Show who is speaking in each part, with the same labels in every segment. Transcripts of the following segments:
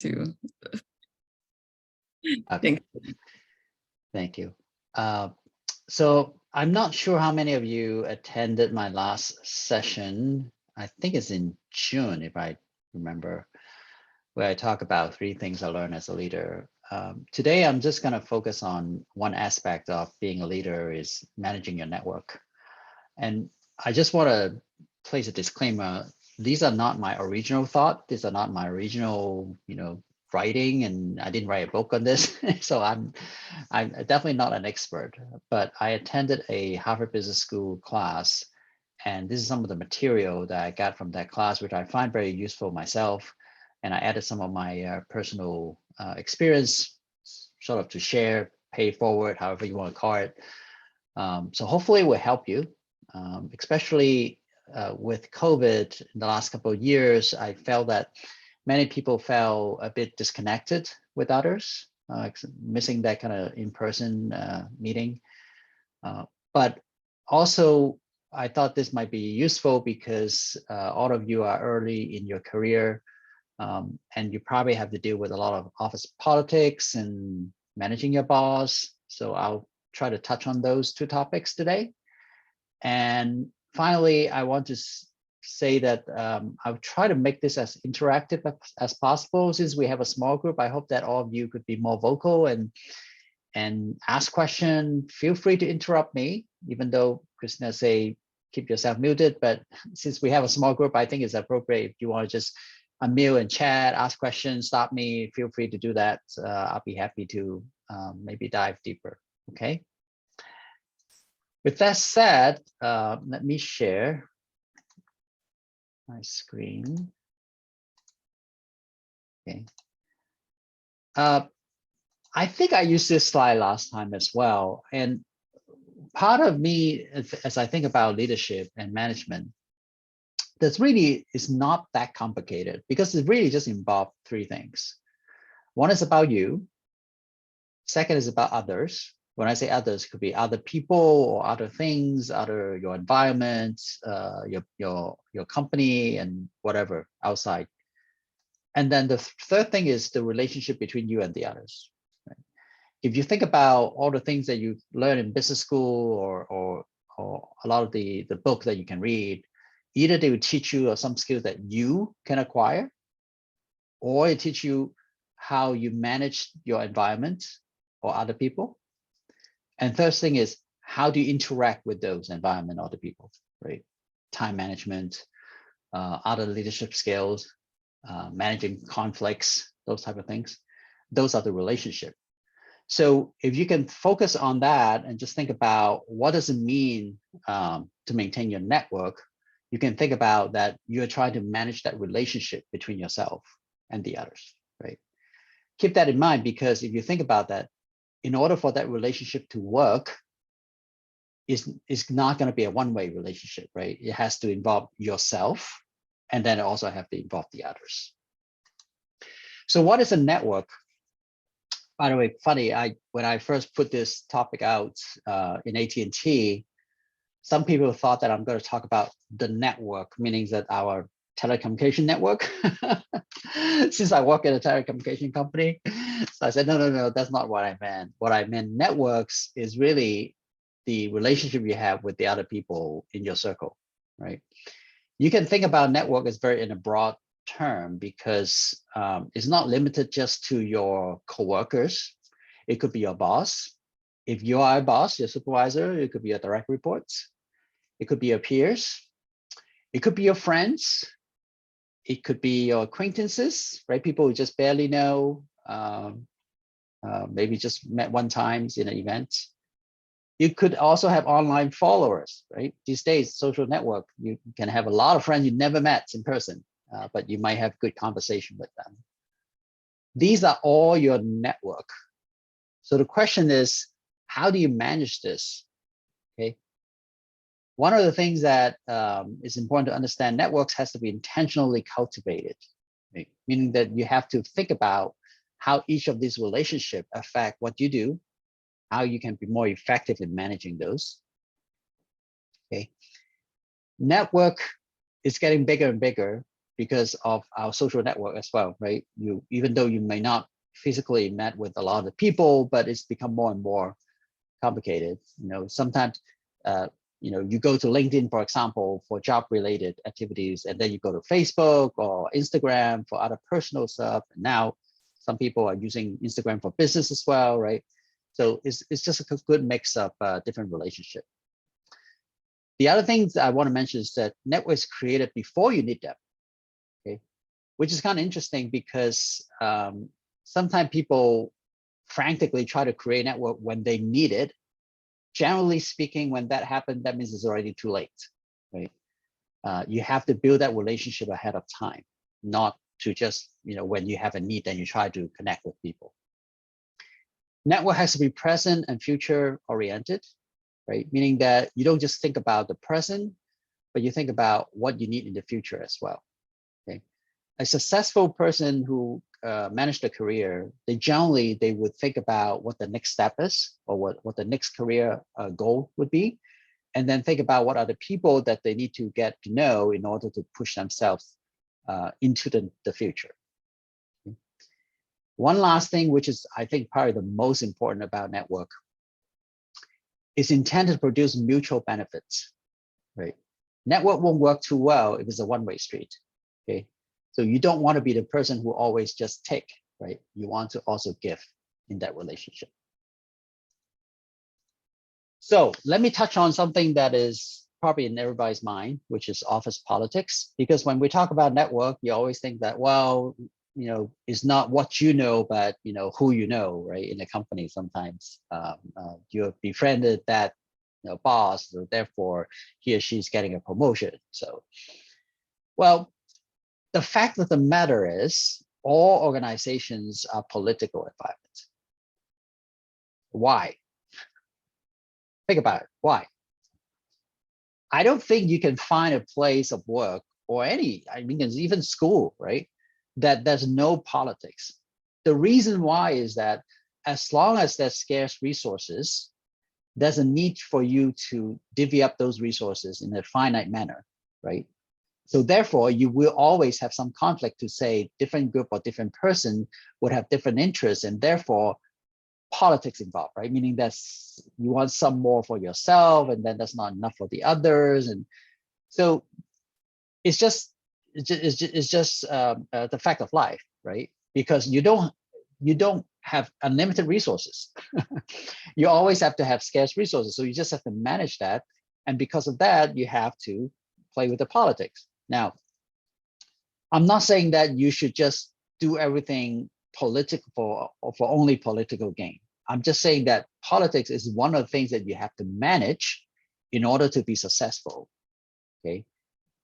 Speaker 1: to
Speaker 2: Okay. Thank you. So I'm not sure how many of you attended my last session. I think it's in June, if I remember, where I talk about 3 things I learned as a leader. Today, I'm just going to focus on one aspect of being a leader is managing your network. And I just want to place a disclaimer. These are not my original thought. These are not my original, writing, and I didn't write a book on this. So I'm definitely not an expert, but I attended a Harvard Business School class, and this is some of the material that I got from that class, which I find very useful myself. And I added some of my personal experience, sort of to share, pay forward, however you want to call it. So hopefully it will help you, especially with COVID in the last couple of years. I felt that many people felt a bit disconnected with others, missing that kind of in-person meeting. But also, I thought this might be useful because all of you are early in your career, and you probably have to deal with a lot of office politics and managing your boss. So I'll try to touch on those 2 topics today. And finally, I want to say that I'll try to make this as interactive as possible. Since we have a small group, I hope that all of you could be more vocal and ask questions. Feel free to interrupt me, even though Christina say keep yourself muted. But since we have a small group, I think it's appropriate if you want to just unmute and chat, ask questions, stop me. Feel free to do that. I'll be happy to maybe dive deeper. Okay. With that said, let me share my screen. Okay. I think I used this slide last time as well. And part of me, as I think about leadership and management, this really is not that complicated because it really just involves 3 things. One is about you. Second is about others. When I say others, it could be other people or other things, your environment, your company, and whatever outside. And then the 3rd thing is the relationship between you and the others. Right? If you think about all the things that you learn in business school or a lot of the book that you can read, either they will teach you some skills that you can acquire, or it teach you how you manage your environment or other people. And 3rd thing is how do you interact with those environment, other people, right? Time management, other leadership skills, managing conflicts, those type of things. Those are the relationship. So if you can focus on that and just think about what does it mean to maintain your network, you can think about that you're trying to manage that relationship between yourself and the others, right? Keep that in mind, because if you think about that, in order for that relationship to work, it's not going to be a one-way relationship, right? It has to involve yourself, and then it also have to involve the others. So what is a network? By the way, funny, when I first put this topic out in AT&T, some people thought that I'm going to talk about the network, meaning that our telecommunication network, since I work at a telecommunication company. So I said, no, that's not what I meant. What I meant, networks is really the relationship you have with the other people in your circle, right? You can think about network as very in a broad term because it's not limited just to your coworkers. It could be your boss. If you are a boss, your supervisor, it could be your direct reports. It could be your peers. It could be your friends. It could be your acquaintances, right? People who just barely know, maybe just met one time in an event. You could also have online followers, right? These days, social network, you can have a lot of friends you never met in person, but you might have good conversation with them. These are all your network. So the question is, how do you manage this? Okay. One of the things that is important to understand, networks has to be intentionally cultivated, right? Meaning that you have to think about how each of these relationships affect what you do, how you can be more effective in managing those. Okay. Network is getting bigger and bigger because of our social network as well, right? Even though you may not physically met with a lot of people, but it's become more and more complicated. Sometimes you go to LinkedIn, for example, for job-related activities, and then you go to Facebook or Instagram for other personal stuff. And now some people are using Instagram for business as well, right? So it's just a good mix of different relationships. The other things I want to mention is that networks created before you need them, okay? Which is kind of interesting because sometimes people frantically try to create a network when they need it. Generally speaking, when that happens, that means it's already too late, right? You have to build that relationship ahead of time, not to just, when you have a need, then you try to connect with people. Network has to be present and future oriented, right? Meaning that you don't just think about the present, but you think about what you need in the future as well, okay? A successful person who managed a career, they would think about what the next step is, or what the next career goal would be, and then think about what are the people that they need to get to know in order to push themselves into the future. Okay. One last thing, which is I think probably the most important about network, is intended to produce mutual benefits, right? Network won't work too well if it's a one-way street, okay? So you don't want to be the person who always just take, right? You want to also give in that relationship. So let me touch on something that is probably in everybody's mind, which is office politics. Because when we talk about network, you always think that, well, it's not what you know, but who you know, right? In a company, sometimes you have befriended that boss, so therefore he or she's getting a promotion. So, well, the fact of the matter is, all organizations are political environments. Why? Think about it. Why? I don't think you can find a place of work or even school, right, that there's no politics. The reason why is that as long as there's scarce resources, there's a need for you to divvy up those resources in a finite manner, right? So therefore, you will always have some conflict to say different group or different person would have different interests, and therefore politics involved, right? Meaning that you want some more for yourself, and then that's not enough for the others, and so it's just the fact of life, right? Because you don't have unlimited resources. You always have to have scarce resources, so you just have to manage that, and because of that, you have to play with the politics. Now, I'm not saying that you should just do everything political for only political gain. I'm just saying that politics is one of the things that you have to manage in order to be successful, okay?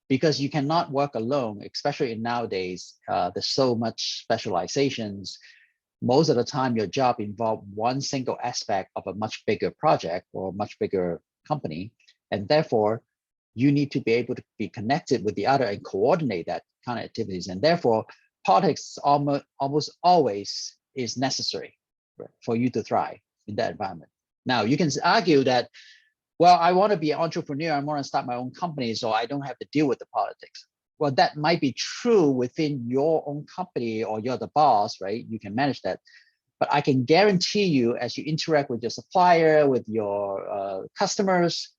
Speaker 2: Because you cannot work alone, especially in nowadays, there's so much specializations. Most of the time, your job involves one single aspect of a much bigger project or much bigger company, and therefore, you need to be able to be connected with the other and coordinate that kind of activities. And therefore, politics almost always is necessary, right, for you to thrive in that environment. Now, you can argue that, well, I want to be an entrepreneur, I want to start my own company, so I don't have to deal with the politics. Well, that might be true within your own company, or you're the boss, right? You can manage that. But I can guarantee you, as you interact with your supplier, with your customers,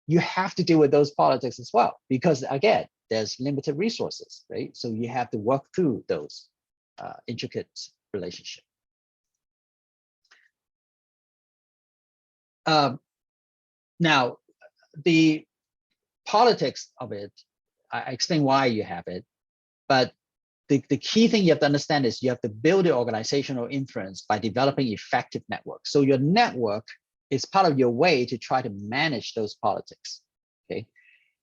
Speaker 2: you have to deal with those politics as well, because again, there's limited resources, right? So you have to work through those intricate relationships. Now, the politics of it, I explain why you have it, but the key thing you have to understand is you have to build the organizational influence by developing effective networks. So your network is part of your way to try to manage those politics, okay?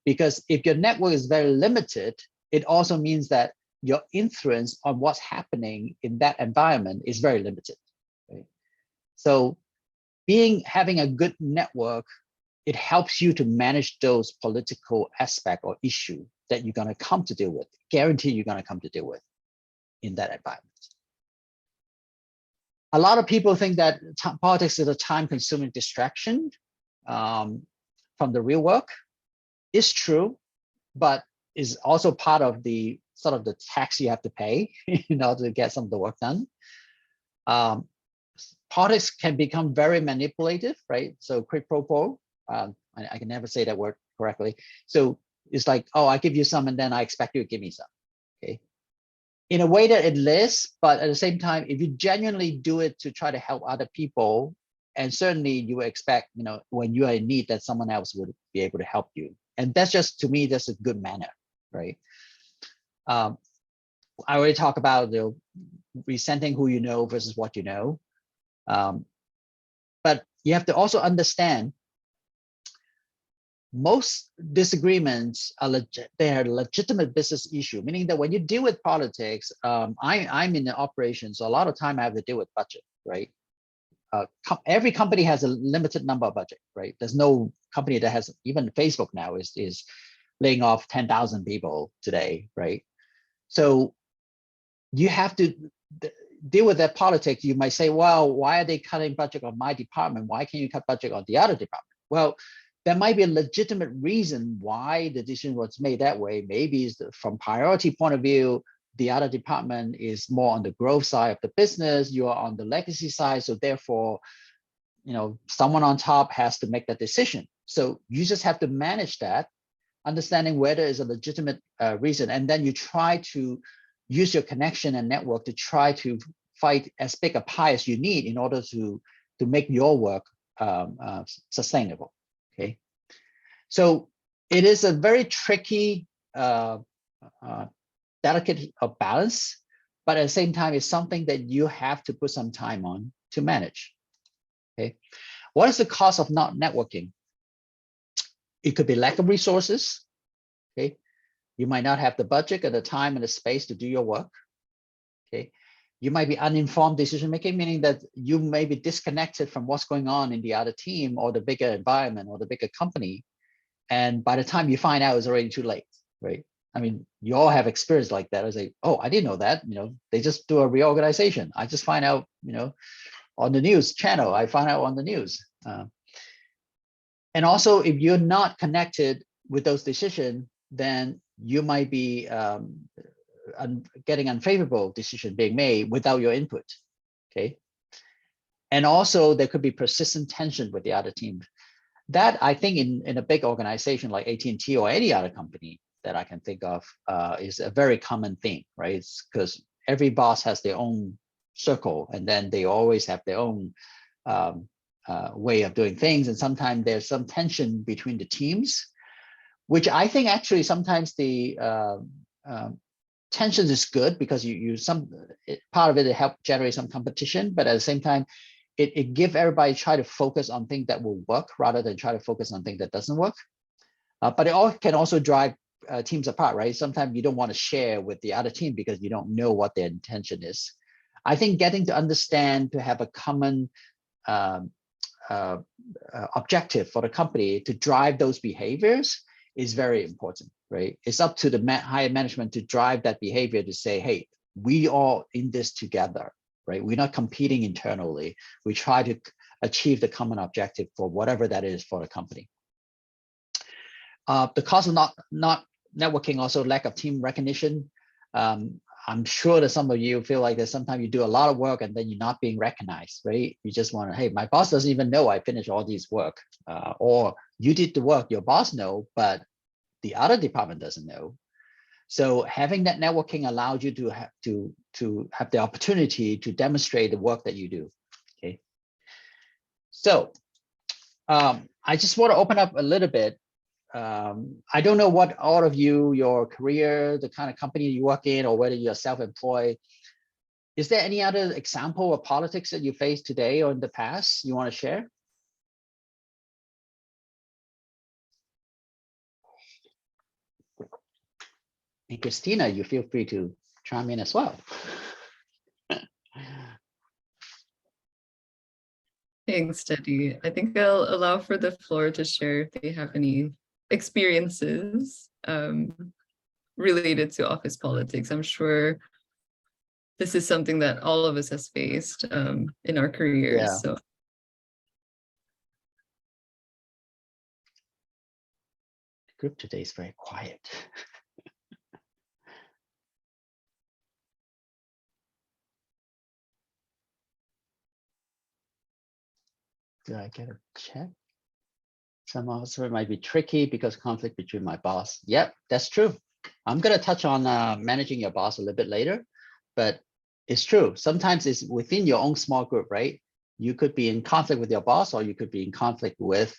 Speaker 2: Because if your network is very limited, it also means that your influence on what's happening in that environment is very limited, right? So having a good network, it helps you to manage those political aspect or issue that you're going to come to deal with, guarantee you're going to come to deal with in that environment. A lot of people think that politics is a time-consuming distraction from the real work. It's true, but is also part of the sort of the tax you have to pay in order to get some of the work done. Politics can become very manipulative, right? So quid pro quo, I can never say that word correctly. So it's like, oh, I give you some and then I expect you to give me some, okay? In a way that it lists, but at the same time, if you genuinely do it to try to help other people, and certainly you would expect, when you are in need, that someone else would be able to help you. And that's just, to me, that's a good manner, right? I already talked about the resenting who you know versus what you know. But you have to also understand most disagreements are they are legitimate business issue, meaning that when you deal with politics, I'm in the operations, so a lot of time I have to deal with budget, right? Every company has a limited number of budget, right? There's no company that has, even Facebook now is laying off 10,000 people today, right? So you have to deal with that politics. You might say, well, why are they cutting budget on my department? Why can't you cut budget on the other department? Well, there might be a legitimate reason why the decision was made that way. Maybe it's from priority point of view, the other department is more on the growth side of the business, you are on the legacy side, so therefore, someone on top has to make that decision. So you just have to manage that, understanding whether it's a legitimate reason, and then you try to use your connection and network to try to fight as big a pie as you need in order to make your work sustainable. Okay, so it is a very tricky, delicate balance, but at the same time, it's something that you have to put some time on to manage. Okay, what is the cost of not networking? It could be lack of resources. Okay, you might not have the budget or the time and the space to do your work. Okay, you might be uninformed decision making, meaning that you may be disconnected from what's going on in the other team or the bigger environment or the bigger company. And by the time you find out, it's already too late, right? I mean, you all have experience like that. I was like, oh, I didn't know that. They just do a reorganization. I just find out, on the news channel. I find out on the news. And also, if you're not connected with those decisions, then you might be getting unfavorable decision being made without your input. Okay. And also, there could be persistent tension with the other team. That, I think, in a big organization like AT&T or any other company that I can think of, is a very common thing, right? It's because every boss has their own circle, and then they always have their own way of doing things. And sometimes there's some tension between the teams, which I think actually sometimes the tension is good because part of it help generate some competition, but at the same time, it give everybody try to focus on things that will work rather than try to focus on things that doesn't work. But it can also drive teams apart, right? Sometimes you don't want to share with the other team because you don't know what their intention is. I think getting to understand, to have a common objective for the company to drive those behaviors is very important, right? It's up to the higher management to drive that behavior to say, hey, we are in this together, right? We're not competing internally. We try to achieve the common objective for whatever that is for the company. The cost of not networking, also lack of team recognition. I'm sure that some of you feel like that sometimes you do a lot of work and then you're not being recognized, right? You just want to, hey, my boss doesn't even know I finished all these work, or you did the work, your boss know, but the other department doesn't know. So having that networking allows you to have the opportunity to demonstrate the work that you do. Okay. So I just want to open up a little bit. I don't know what all of you, your career, the kind of company you work in, or whether you're self-employed. Is there any other example of politics that you face today or in the past you want to share? And Christina, you feel free to chime in as well.
Speaker 1: Thanks, Teddy. I think I'll allow for the floor to share if they have any experiences related to office politics. I'm sure this is something that all of us has faced in our careers.
Speaker 2: Yeah.
Speaker 1: So.
Speaker 2: The group today is very quiet. Did I get a check? Somehow, so it might be tricky because conflict between my boss. Yep, that's true. I'm going to touch on managing your boss a little bit later, but it's true. Sometimes it's within your own small group, right? You could be in conflict with your boss, or you could be in conflict with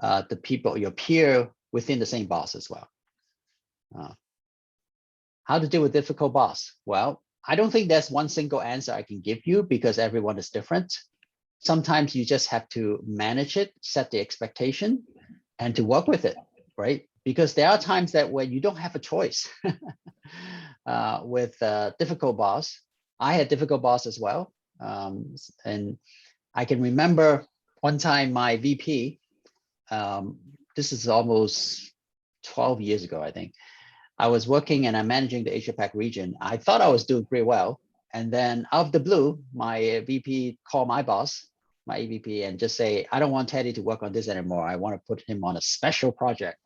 Speaker 2: the people, your peer within the same boss as well. How to deal with difficult boss? Well, I don't think there's one single answer I can give you because everyone is different. Sometimes you just have to manage it, set the expectation, and to work with it, right? Because there are times that where you don't have a choice with a difficult boss. I had difficult boss as well. And I can remember one time my VP, this is almost 12 years ago, I think. I was working and I'm managing the Asia Pac region. I thought I was doing pretty well. And then out of the blue, my VP called my boss, my EVP, and just say, I don't want Teddy to work on this anymore. I want to put him on a special project.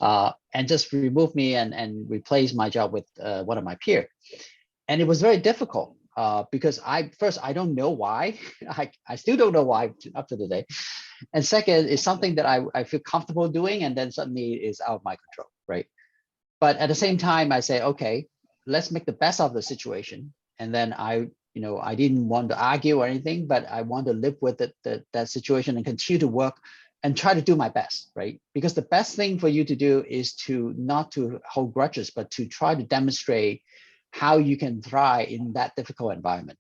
Speaker 2: And just remove me and replace my job with one of my peers. And it was very difficult because I don't know why. I still don't know why up to today. And second, it's something that I feel comfortable doing, and then suddenly it's out of my control, right? But at the same time, I say, okay, let's make the best of the situation. And then I didn't want to argue or anything, but I want to live with that situation and continue to work and try to do my best, right? Because the best thing for you to do is to not to hold grudges, but to try to demonstrate how you can thrive in that difficult environment.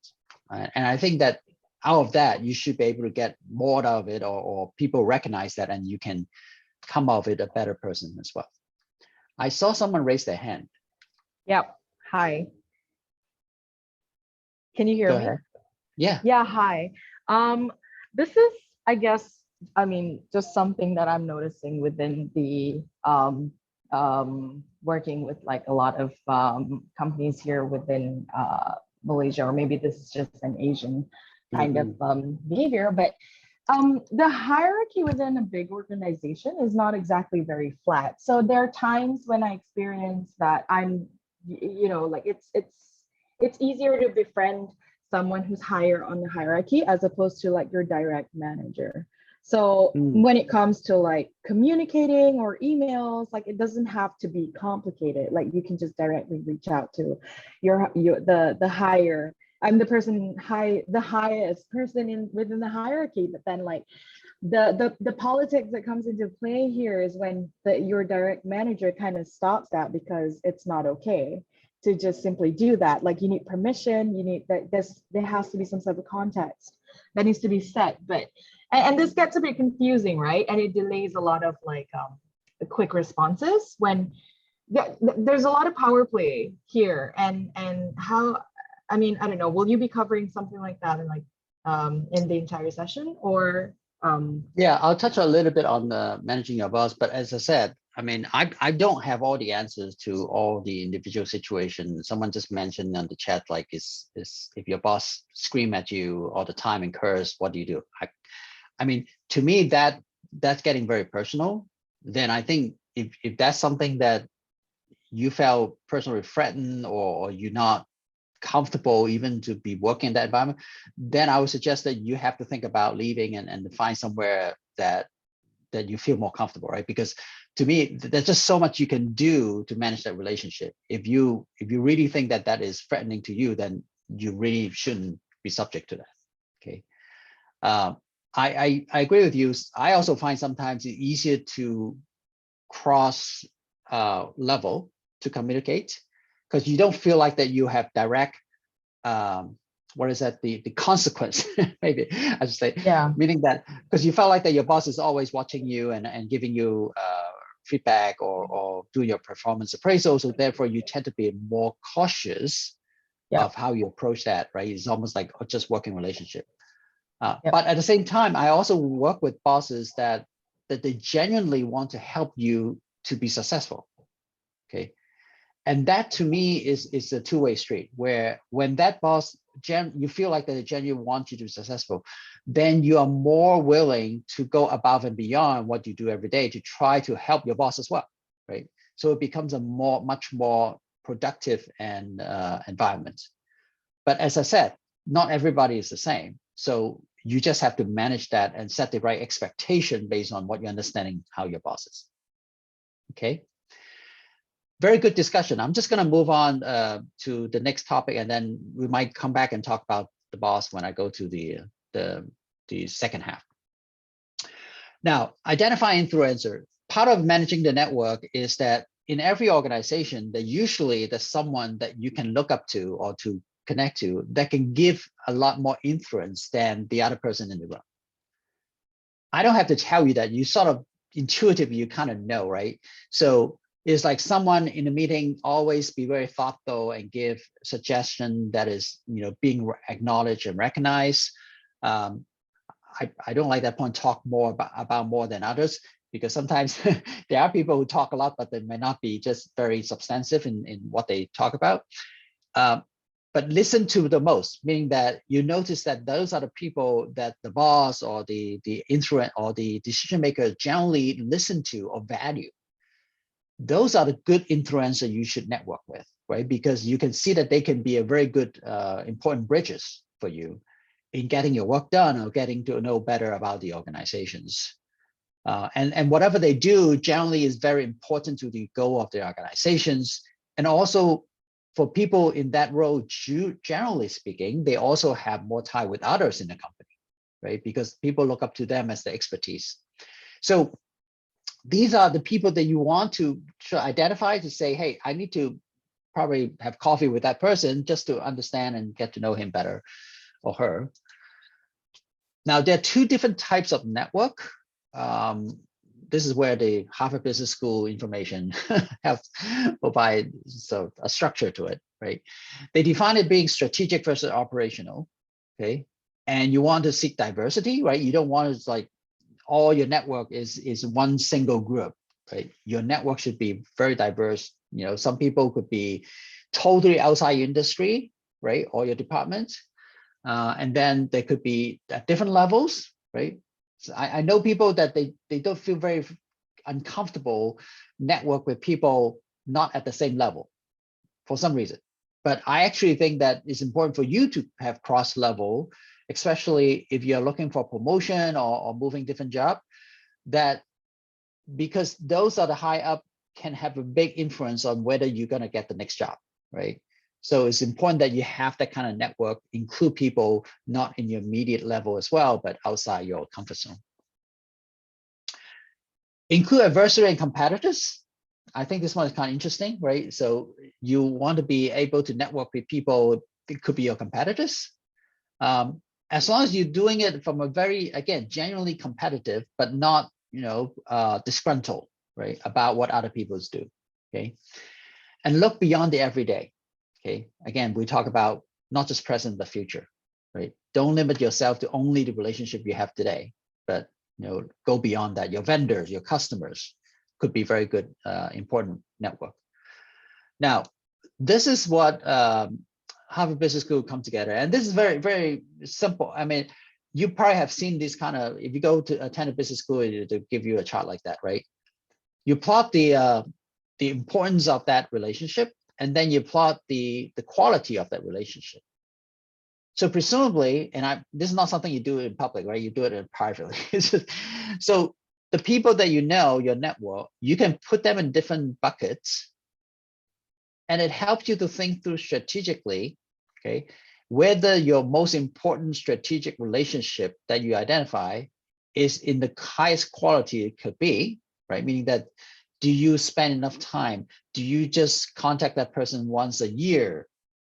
Speaker 2: And I think that out of that, you should be able to get more out of it, or people recognize that, and you can come out of it a better person as well. I saw someone raise their hand.
Speaker 3: Yep. Hi. Can you hear
Speaker 2: Go
Speaker 3: me?
Speaker 2: ahead. Yeah.
Speaker 3: Yeah, hi. This is, I guess, just something that I'm noticing within the working with like a lot of companies here within Malaysia, or maybe this is just an Asian kind of behavior, but the hierarchy within a big organization is not exactly very flat. So there are times when I experience that like it's easier to befriend someone who's higher on the hierarchy as opposed to like your direct manager. So when it comes to like communicating or emails, like it doesn't have to be complicated. Like you can just directly reach out to the higher. I'm the highest person within the hierarchy, but then like the politics that comes into play here is when your direct manager kind of stops that, because it's not okay to just simply do that. Like you need permission, you need there has to be some sort of context that needs to be set. But and this gets a bit confusing, right? And it delays a lot of like quick responses when there's a lot of power play here. And how, I mean, I don't know, will you be covering something like that in like in the entire session, or
Speaker 2: Yeah, I'll touch a little bit on the managing your boss, but as I said, I mean, I don't have all the answers to all the individual situations. Someone just mentioned on the chat, like, is if your boss scream at you all the time and curse, what do you do? I mean, to me, that's getting very personal. Then I think if that's something that you felt personally threatened, or you're not comfortable even to be working in that environment, then I would suggest that you have to think about leaving and find somewhere that you feel more comfortable, right? Because to me, there's just so much you can do to manage that relationship. If you really think that is threatening to you, then you really shouldn't be subject to that. Okay. I agree with you. I also find sometimes it's easier to cross level to communicate, because you don't feel like that you have direct what is that, the consequence, maybe I should say,
Speaker 3: yeah,
Speaker 2: meaning that because you felt like that your boss is always watching you and giving you feedback or do your performance appraisal, so therefore you tend to be more cautious of how you approach that, right? It's almost like just working relationship. But at the same time, I also work with bosses that they genuinely want to help you to be successful. Okay. And that to me is a two-way street, where when that boss, you feel like that they genuinely want you to be successful, then you are more willing to go above and beyond what you do every day to try to help your boss as well, right? So it becomes a much more productive and environment. But as I said, not everybody is the same. So you just have to manage that and set the right expectation based on what you're understanding how your boss is. Okay. Very good discussion. I'm just going to move on to the next topic, and then we might come back and talk about the boss when I go to the second half. Now, identify influencer. Part of managing the network is that in every organization, that usually there's someone that you can look up to or to connect to that can give a lot more influence than the other person in the room. I don't have to tell you that. You sort of intuitively, you kind of know, right? So it's like someone in the meeting always be very thoughtful and give suggestion that is, being acknowledged and recognized. I don't like that point, talk more about more than others, because sometimes there are people who talk a lot, but they may not be just very substantive in what they talk about. But listen to the most, meaning that you notice that those are the people that the boss or the influence or the decision maker generally listen to or value. Those are the good influencers you should network with, right? Because you can see that they can be a very good, important bridges for you in getting your work done or getting to know better about the organizations. And whatever they do generally is very important to the goal of the organizations. And also for people in that role, generally speaking, they also have more tie with others in the company, right? Because people look up to them as the expertise. So these are the people that you want to identify to say, hey, I need to probably have coffee with that person just to understand and get to know him better or her. Now, there are two different types of network. This is where the Harvard Business School information helps provide a structure to it, right? They define it being strategic versus operational, okay? And you want to seek diversity, right? You don't want to like all your network is one single group, right? Your network should be very diverse. Some people could be totally outside industry, right? Or your department. And then they could be at different levels, right? So I know people that they don't feel very uncomfortable network with people not at the same level for some reason. But I actually think that it's important for you to have cross level, especially if you're looking for promotion or moving different job, that because those are the high up can have a big influence on whether you're going to get the next job, right? So it's important that you have that kind of network, include people not in your immediate level as well, but outside your comfort zone. Include adversary and competitors. I think this one is kind of interesting, right? So you want to be able to network with people, it could be your competitors. As long as you're doing it from a very, again, genuinely competitive, but not, disgruntled, right? About what other people do, okay? And look beyond the everyday. Okay, again, we talk about not just present, but future, right? Don't limit yourself to only the relationship you have today, but go beyond that. Your vendors, your customers could be very good, important network. Now, this is what Harvard Business School come together, and this is very, very simple. I mean, you probably have seen this kind of, if you go to attend a business school, to give you a chart like that, right? You plot the importance of that relationship, and then you plot the quality of that relationship. So presumably, and this is not something you do in public, right? You do it in privately. So the people that your network, you can put them in different buckets, and it helps you to think through strategically, okay, whether your most important strategic relationship that you identify is in the highest quality it could be, right? Meaning that, do you spend enough time? Do you just contact that person once a year?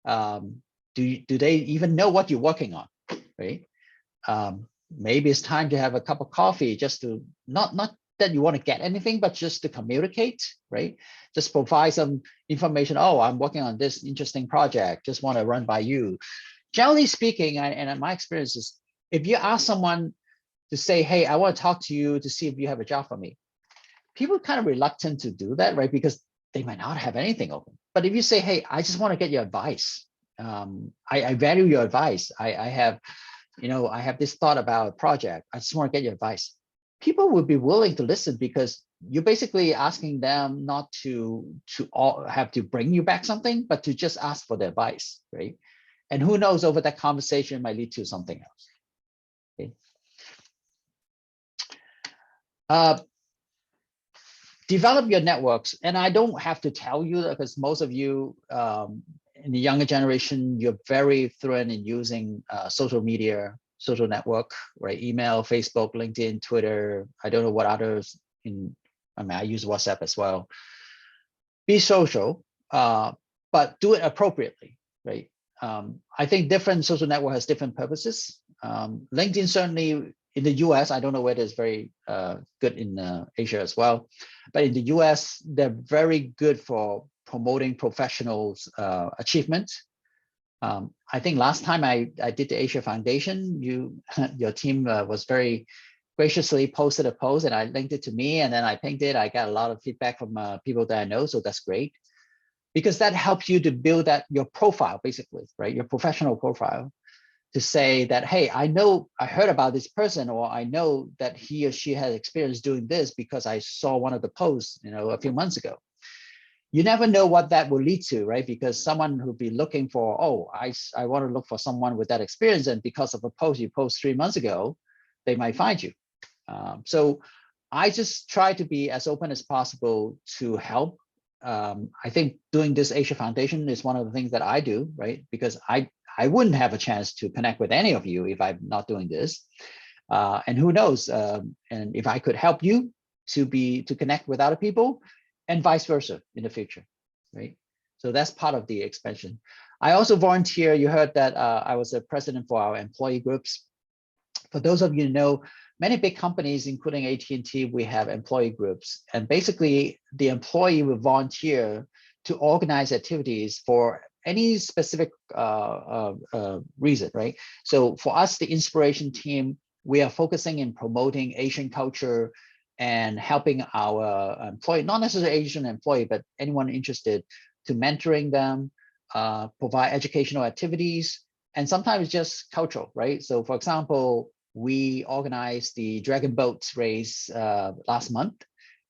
Speaker 2: Do they even know what you're working on, right? Maybe it's time to have a cup of coffee, just to not that you want to get anything, but just to communicate, right? Just provide some information. Oh, I'm working on this interesting project. Just want to run by you. Generally speaking, and my experience is, if you ask someone to say, hey, I want to talk to you to see if you have a job for me, people are kind of reluctant to do that, right? Because they might not have anything open. But if you say, hey, I just want to get your advice. I value your advice. I have this thought about a project. I just want to get your advice. People will be willing to listen, because you're basically asking them not to all have to bring you back something, but to just ask for the advice, right? And who knows, over that conversation might lead to something else. Okay. Develop your networks, and I don't have to tell you that because most of you in the younger generation, you're very fluent in using social media, social network, right? Email, Facebook, LinkedIn, Twitter. I don't know what others I use WhatsApp as well. Be social, but do it appropriately, right? I think different social network has different purposes. LinkedIn certainly in the US, I don't know whether it's very good in Asia as well, but in the US, they're very good for promoting professionals' achievement. I think last time I did the Asia Foundation, your team was very graciously posted a post and I linked it to me and then I pinged it. I got a lot of feedback from people that I know, so that's great. Because that helps you to build your profile, basically, right? Your professional profile, to say that, hey, I heard about this person, or I know that he or she has experience doing this because I saw one of the posts, a few months ago. You never know what that will lead to, right? Because someone who'll be looking for, I want to look for someone with that experience, and because of a post you post 3 months ago, they might find you. So I just try to be as open as possible to help. I think doing this Asia Foundation is one of the things that I do, right? Because I wouldn't have a chance to connect with any of you if I'm not doing this. And who knows? And if I could help you to connect with other people, and vice versa in the future, right? So that's part of the expansion. I also volunteer. You heard that I was a president for our employee groups. For those of you who know, many big companies, including AT&T, we have employee groups. And basically, the employee will volunteer to organize activities for any specific reason, right? So for us, the inspiration team, we are focusing in promoting Asian culture and helping our employee, not necessarily Asian employee, but anyone interested, to mentoring them, provide educational activities, and sometimes just cultural, right? So for example, we organized the Dragon Boat race last month.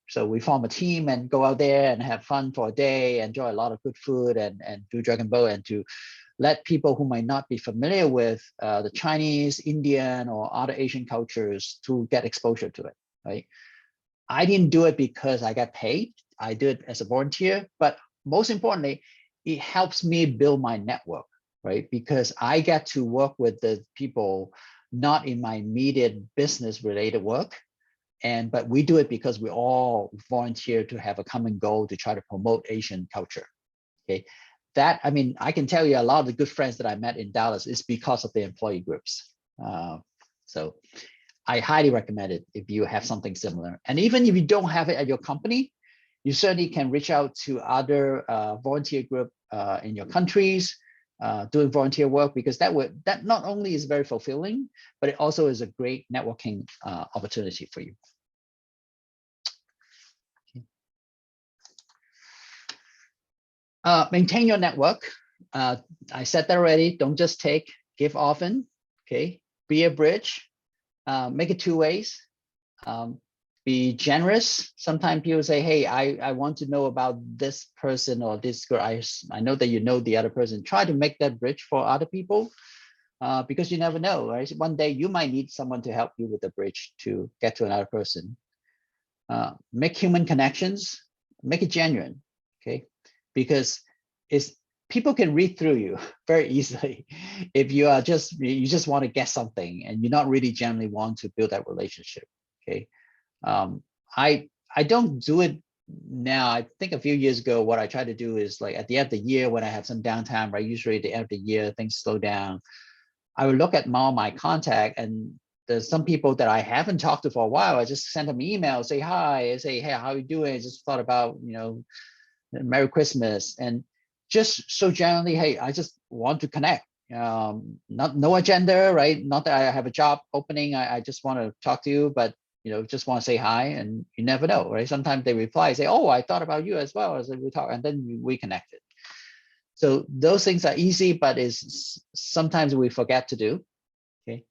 Speaker 2: So we form a team and go out there and have fun for a day, enjoy a lot of good food and do Dragon Boat, and to let people who might not be familiar with the Chinese, Indian, or other Asian cultures to get exposure to it, right? I didn't do it because I got paid. I do it as a volunteer, but most importantly, it helps me build my network, right? Because I get to work with the people not in my immediate business related work, but we do it because we all volunteer to have a common goal to try to promote Asian culture. Okay, I can tell you a lot of the good friends that I met in Dallas is because of the employee groups. So I highly recommend it if you have something similar. And even if you don't have it at your company, you certainly can reach out to other volunteer group in your countries doing volunteer work, because that not only is very fulfilling, but it also is a great networking opportunity for you. Maintain your network. I said that already. Don't just take, give often. Okay, be a bridge. Make it 2 ways. Be generous. Sometimes people say, hey, I want to know about this person or this girl. I know that you know the other person. Try to make that bridge for other people because you never know, right? One day you might need someone to help you with the bridge to get to another person. Make human connections. Make it genuine, okay? Because people can read through you very easily if you just want to get something and you're not really genuinely want to build that relationship. Okay, I don't do it now. I think a few years ago, what I try to do is, like, at the end of the year when I have some downtime, right? Usually at the end of the year things slow down. I would look at my contact, and there's some people that I haven't talked to for a while. I just send them an email, say hi, say, hey, how you doing? I just thought about, Merry Christmas. And just so generally, hey, I just want to connect. No agenda, right? Not that I have a job opening. I just want to talk to you, but just want to say hi. And you never know, right? Sometimes they reply, say, oh, I thought about you as well as we talk, and then we connected. So those things are easy, but is sometimes we forget to do. Okay,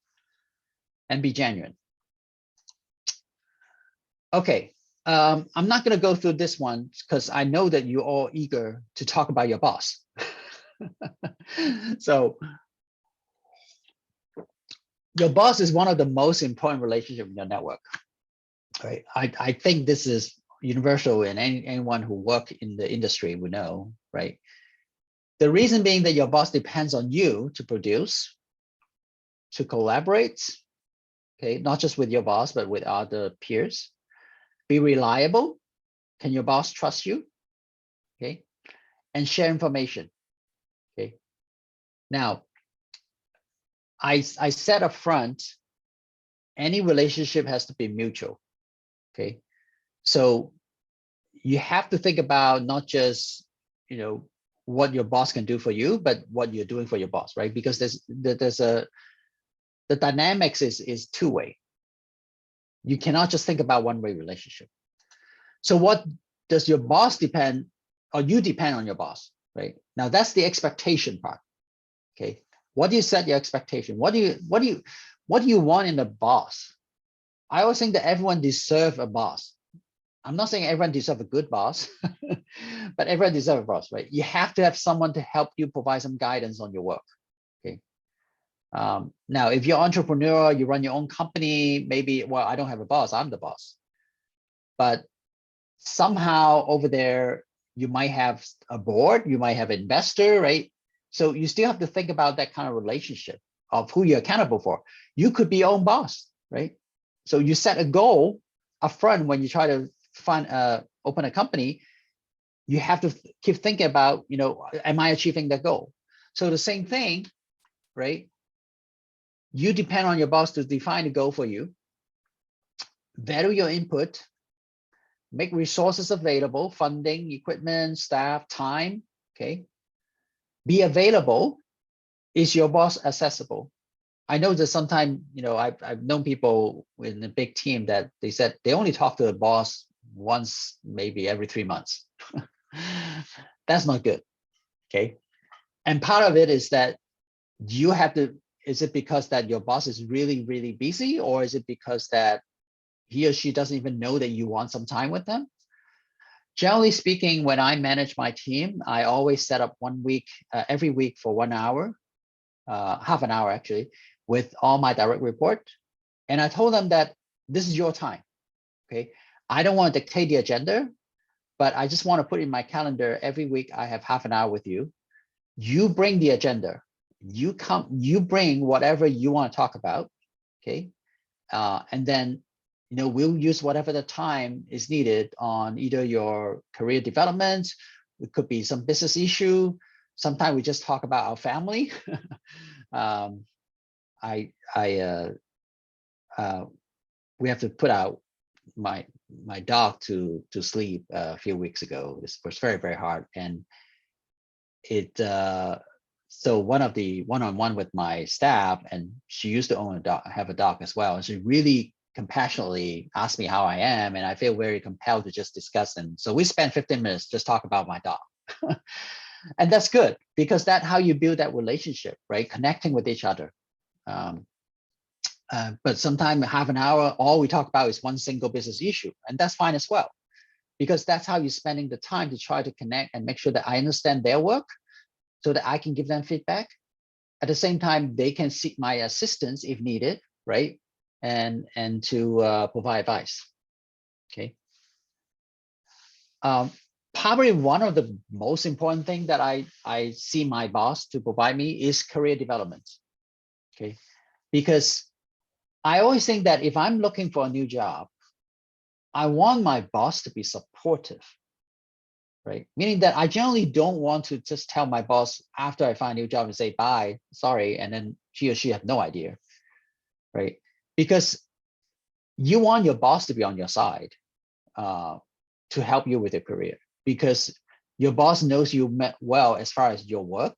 Speaker 2: and be genuine. Okay. I'm not going to go through this one because I know that you're all eager to talk about your boss. So your boss is one of the most important relationships in your network, right? I think this is universal, and anyone who work in the industry would know, right? The reason being that your boss depends on you to produce, to collaborate, okay, not just with your boss, but with other peers. Be reliable. Can your boss trust you? Okay, and share information. Okay. Now, I said up front, any relationship has to be mutual. Okay, so you have to think about not just, you know, what your boss can do for you, but what you're doing for your boss, right? Because the dynamics is two-way. You cannot just think about one-way relationship. So what does your boss depend, or you depend on your boss, right? Now that's the expectation part. Okay, what do you set your expectation? What do you want in a boss? I always think that everyone deserves a boss. I'm not saying everyone deserves a good boss, but everyone deserves a boss, right? You have to have someone to help you provide some guidance on your work. Okay. Now, if you're entrepreneur, you run your own company, maybe, well, I don't have a boss, I'm the boss. But somehow over there, you might have a board, you might have an investor, right? So you still have to think about that kind of relationship of who you're accountable for. You could be your own boss, right? So you set a goal upfront when you try to open a company. You have to keep thinking about, you know, am I achieving that goal? So the same thing, right? You depend on your boss to define the goal for you, value your input, make resources available, funding, equipment, staff, time, okay? Be available. Is your boss accessible? I know that sometimes, you know, I've known people in a big team that they said they only talk to the boss once, maybe every 3 months. That's not good, okay? And part of it is that you have to, is it because that your boss is really, really busy, or is it because that he or she doesn't even know that you want some time with them? Generally speaking, when I manage my team, I always set up 1 week, every week for 1 hour, half an hour actually, with all my direct report. And I told them that this is your time, okay? I don't want to dictate the agenda, but I just want to put in my calendar every week I have half an hour with you. You bring the agenda. You bring whatever you want to talk about, okay? And then, you know, we'll use whatever the time is needed on either your career development, it could be some business issue. Sometimes we just talk about our family. We have to put out my dog to sleep a few weeks ago. This was very, very hard, and it so one of the one-on-one with my staff, and she used to own a dog, have a dog as well, and she really compassionately asked me how I am, and I feel very compelled to just discuss. And so we spent 15 minutes just talk about my dog. And that's good, because that's how you build that relationship, right? Connecting with each other. But sometimes half an hour, all we talk about is one single business issue, and that's fine as well, because that's how you're spending the time to try to connect and make sure that I understand their work so that I can give them feedback. At the same time, they can seek my assistance if needed, right? And to provide advice, okay? Probably one of the most important thing that I see my boss to provide me is career development, okay? Because I always think that if I'm looking for a new job, I want my boss to be supportive, right? Meaning that I generally don't want to just tell my boss after I find a new job and say, bye, sorry, and then she or she have no idea, right? Because you want your boss to be on your side to help you with your career, because your boss knows you well as far as your work,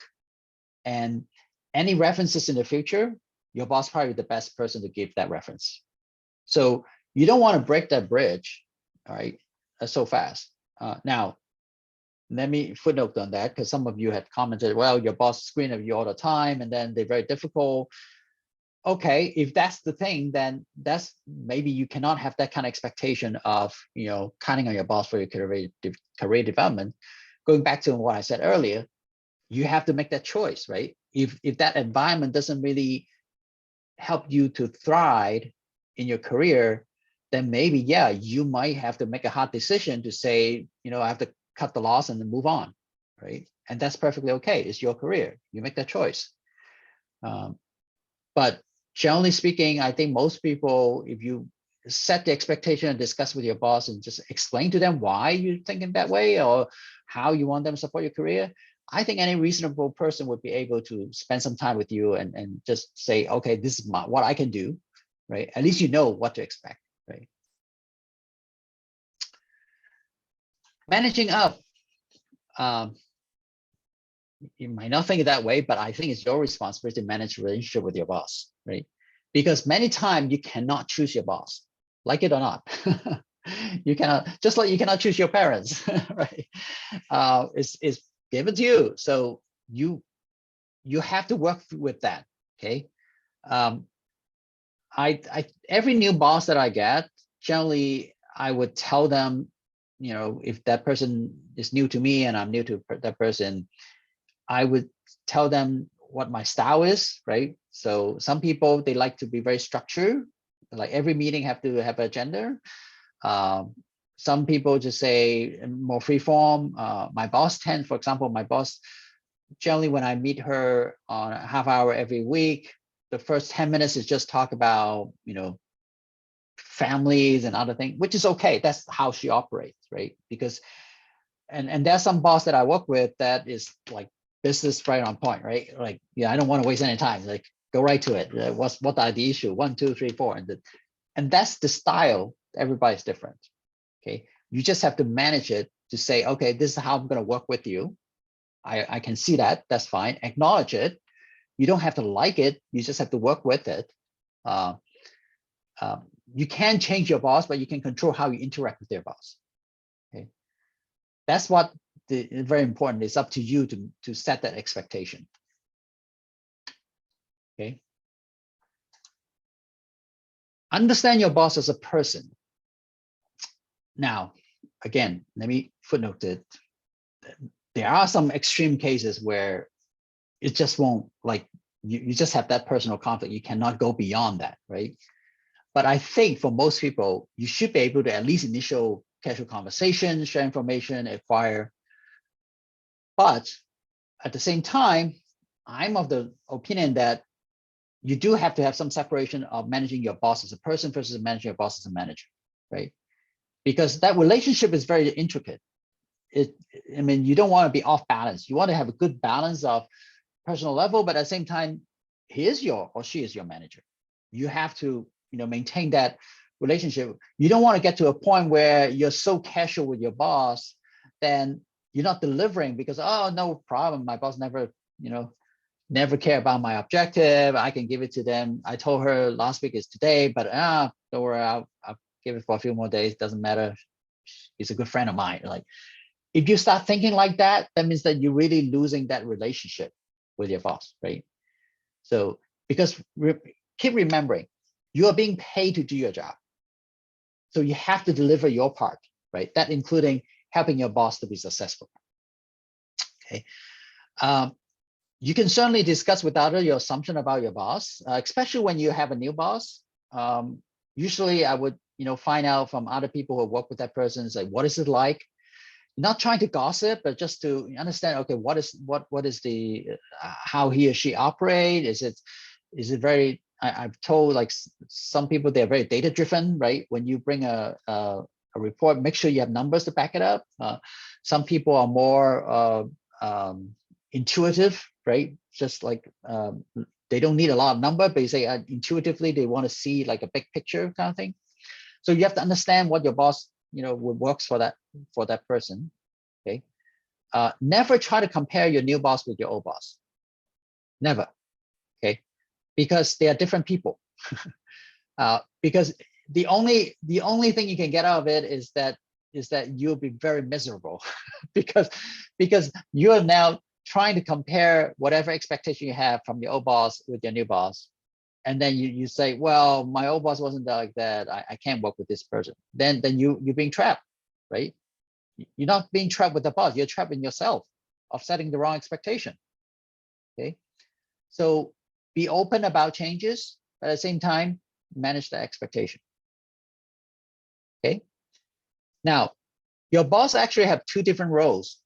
Speaker 2: and any references in the future, your boss probably the best person to give that reference. So you don't want to break that bridge, all right, so fast. Now, let me footnote on that, because some of you had commented, well, your boss screen at you all the time, and then they're very difficult. Okay, if that's the thing, then that's maybe you cannot have that kind of expectation of, you know, counting on your boss for your career development. Going back to what I said earlier, you have to make that choice, right? If that environment doesn't really help you to thrive in your career, then maybe, yeah, you might have to make a hard decision to say, I have to cut the loss and then move on, right? And that's perfectly okay. It's your career. You make that choice. But generally speaking, I think most people, if you set the expectation and discuss with your boss and just explain to them why you're thinking that way or how you want them to support your career, I think any reasonable person would be able to spend some time with you and just say, okay, this is what I can do, right? At least you know what to expect, right? Managing up, you might not think it that way, but I think it's your responsibility to manage the relationship with your boss, right? Because many times you cannot choose your boss, like it or not. You cannot, just like you cannot choose your parents, right? It's given to you, so you have to work with that. Okay. Every new boss that I get, generally I would tell them, if that person is new to me and I'm new to that person, I would tell them what my style is, right? So some people, they like to be very structured, like every meeting have to have an agenda. Some people just say more free form. My boss for example, my boss, generally when I meet her on a half hour every week, the first 10 minutes is just talk about, families and other things, which is okay. That's how she operates, right? Because, and there's some boss that I work with that is like business right on point, right? Like, yeah, I don't want to waste any time. Like, go right to it. What are the issue? 1, 2, 3, 4, and that's the style. Everybody's different. Okay, you just have to manage it to say, okay, this is how I'm going to work with you. I can see that. That's fine. Acknowledge it. You don't have to like it. You just have to work with it. You can change your boss, but you can control how you interact with your boss. Okay, that's what very important. It's up to you to set that expectation. Okay. Understand your boss as a person. Now, again, let me footnote it. There are some extreme cases where it just won't, like, you just have that personal conflict. You cannot go beyond that, right? But I think for most people, you should be able to at least initial casual conversation, share information, acquire. But at the same time, I'm of the opinion that you do have to have some separation of managing your boss as a person versus managing your boss as a manager, right? Because that relationship is very intricate. I mean, you don't want to be off balance. You want to have a good balance of personal level, but at the same time, he is your or she is your manager. You have to, maintain that relationship. You don't want to get to a point where you're so casual with your boss, then you're not delivering because, oh, no problem. My boss never, never care about my objective. I can give it to them. I told her last week is today, but don't worry, I'll give it for a few more days. Doesn't matter. He's a good friend of mine. Like, if you start thinking like that, that means that you're really losing that relationship with your boss, right? So, because keep remembering, you are being paid to do your job. So you have to deliver your part, right? That including helping your boss to be successful. Okay. You can certainly discuss with others your assumption about your boss, especially when you have a new boss. Usually I would, find out from other people who work with that person, say, what is it like? Not trying to gossip, but just to understand, okay, what is the how he or she operate? Is it very, I've told, like, some people, they're very data driven, right? When you bring a report, make sure you have numbers to back it up. Some people are more intuitive, right? Just like they don't need a lot of number, but you say intuitively they want to see like a big picture kind of thing. So you have to understand what your boss, works for that person. Okay. Never try to compare your new boss with your old boss. Never. Okay. Because they are different people. Because the only thing you can get out of it is that you'll be very miserable because you're now trying to compare whatever expectation you have from your old boss with your new boss. And then you say, well, my old boss wasn't like that. I can't work with this person. Then you're being trapped, right? You're not being trapped with the boss. You're trapped in yourself of setting the wrong expectation. Okay. So be open about changes, but at the same time, manage the expectation. Okay. Now, your boss actually have two different roles.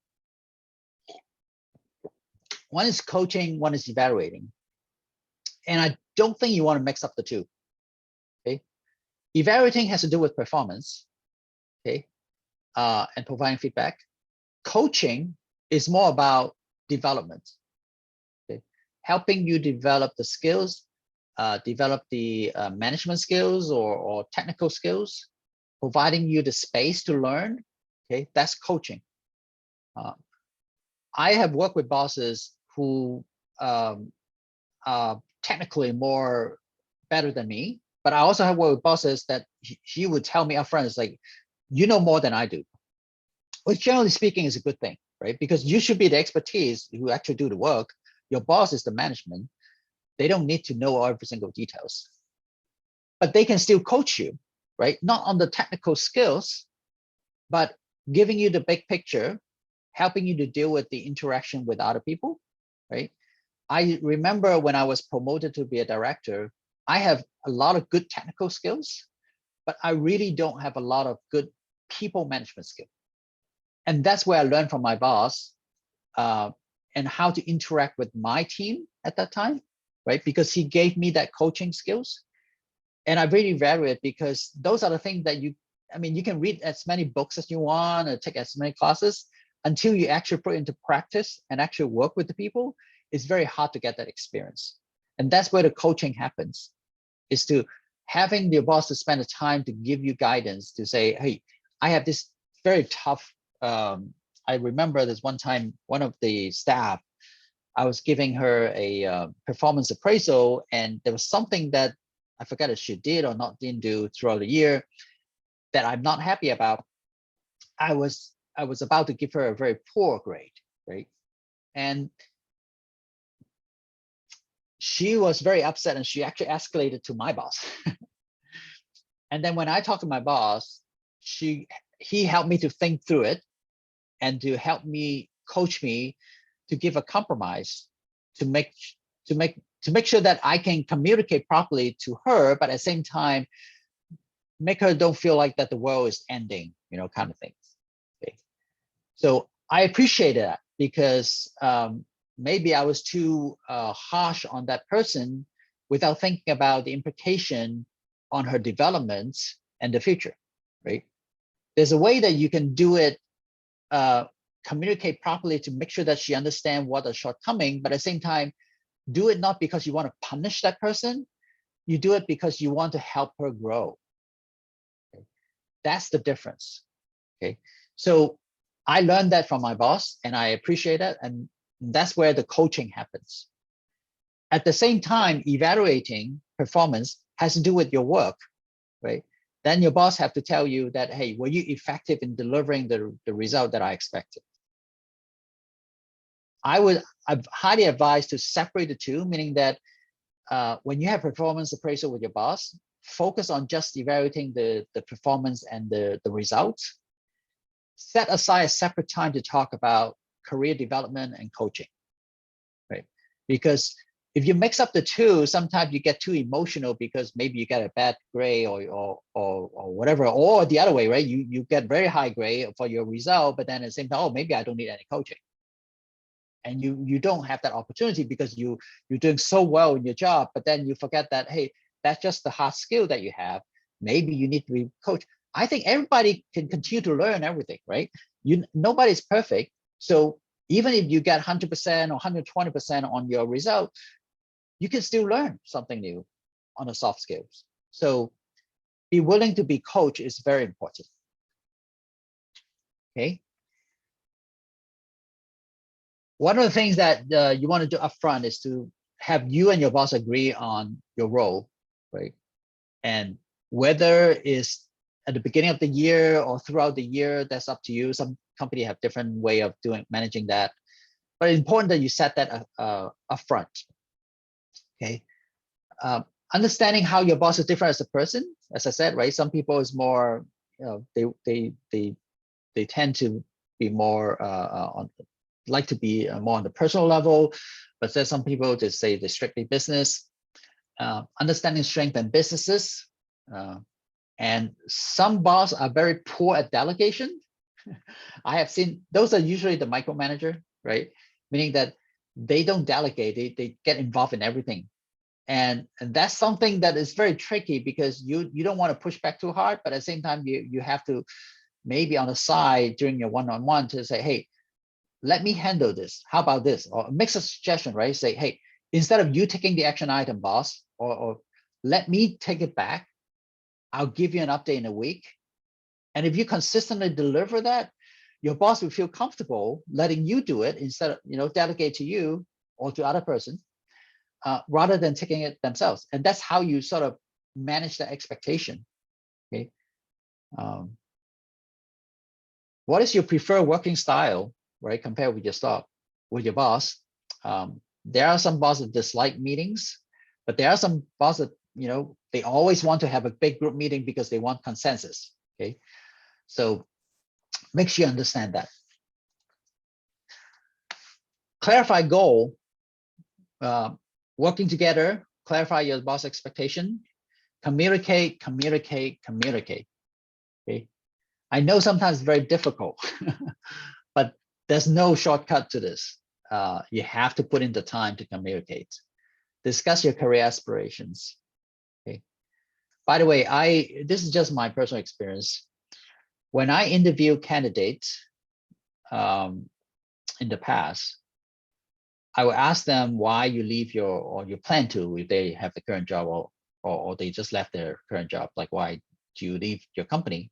Speaker 2: One is coaching, one is evaluating. And I don't think you want to mix up the two. Okay. Evaluating has to do with performance. Okay. And providing feedback. Coaching is more about development. Okay. Helping you develop the skills, develop the management skills or technical skills, providing you the space to learn. Okay, that's coaching. I have worked with bosses who are technically more better than me, but I also have worked with bosses that he would tell me upfront, it's like, you know more than I do, which generally speaking is a good thing, right? Because you should be the expertise who actually do the work. Your boss is the management. They don't need to know every single details, but they can still coach you, right? Not on the technical skills, but giving you the big picture, helping you to deal with the interaction with other people, right? I remember when I was promoted to be a director, I have a lot of good technical skills, but I really don't have a lot of good people management skills. And that's where I learned from my boss and how to interact with my team at that time, right? Because he gave me that coaching skills. And I really value it because those are the things that you can read as many books as you want or take as many classes until you actually put into practice and actually work with the people. It's very hard to get that experience. And that's where the coaching happens, is to having your boss to spend the time to give you guidance to say, hey, I have this very tough, I remember this one time, one of the staff, I was giving her a performance appraisal, and there was something that I forgot if she did or not didn't do throughout the year that I'm not happy about. I was about to give her a very poor grade, right? And she was very upset, and she actually escalated to my boss. And then when I talked to my boss, he helped me to think through it and to help me, coach me to give a compromise to make sure that I can communicate properly to her, but at the same time, make her don't feel like that the world is ending, kind of things. Okay. So I appreciate that because maybe I was too harsh on that person without thinking about the implication on her development and the future, right? There's a way that you can do it, communicate properly to make sure that she understands what a shortcoming, but at the same time, do it not because you want to punish that person. You do it because you want to help her grow. Okay? That's the difference. Okay, so I learned that from my boss, and I appreciate it, and that's where the coaching happens. At the same time, evaluating performance has to do with your work, right? Then your boss have to tell you that, hey, were you effective in delivering the result that I expected? I've highly advised to separate the two, meaning that when you have performance appraisal with your boss, focus on just evaluating the performance and the results. Set aside a separate time to talk about career development and coaching, right? Because if you mix up the two, sometimes you get too emotional because maybe you get a bad grade or whatever, or the other way, right? You get very high grade for your result, but then at the same time, oh, maybe I don't need any coaching. And you don't have that opportunity because you're doing so well in your job, but then you forget that, hey, that's just the hard skill that you have. Maybe you need to be coached. I think everybody can continue to learn everything, right? Nobody's perfect. So even if you get 100% or 120% on your result, you can still learn something new on the soft skills. So be willing to be coached is very important. Okay. One of the things that you want to do upfront is to have you and your boss agree on your role, right? And whether it's at the beginning of the year or throughout the year, that's up to you. Some companies have different way of managing that, but it's important that you set that upfront. Okay. Understanding how your boss is different as a person, as I said, right? Some people is more, they tend to be more like to be more on the personal level, but there's some people just say they're strictly business. understanding strength and businesses. And some bosses are very poor at delegation. I have seen those are usually the micromanager, right? Meaning that they don't delegate, they get involved in everything. And that's something that is very tricky because you don't want to push back too hard, but at the same time, you have to maybe on the side during your one-on-one to say, hey, let me handle this. How about this? Or make a suggestion, right? Say, hey, instead of you taking the action item, boss, or let me take it back. I'll give you an update in a week. And if you consistently deliver that, your boss will feel comfortable letting you do it instead of, delegate to you or to other person, rather than taking it themselves. And that's how you sort of manage the expectation. Okay. What is your preferred working style, right? Compared with your boss. There are some bosses that dislike meetings, but there are some bosses that, they always want to have a big group meeting because they want consensus. Okay. So make sure you understand that. Clarify goal, working together, clarify your boss expectation, communicate. Okay. I know sometimes it's very difficult, but there's no shortcut to this. You have to put in the time to communicate. Discuss your career aspirations. Okay. By the way, this is just my personal experience. When I interview candidates in the past, I will ask them why you leave or you plan to, if they have the current job or they just left their current job, like why do you leave your company?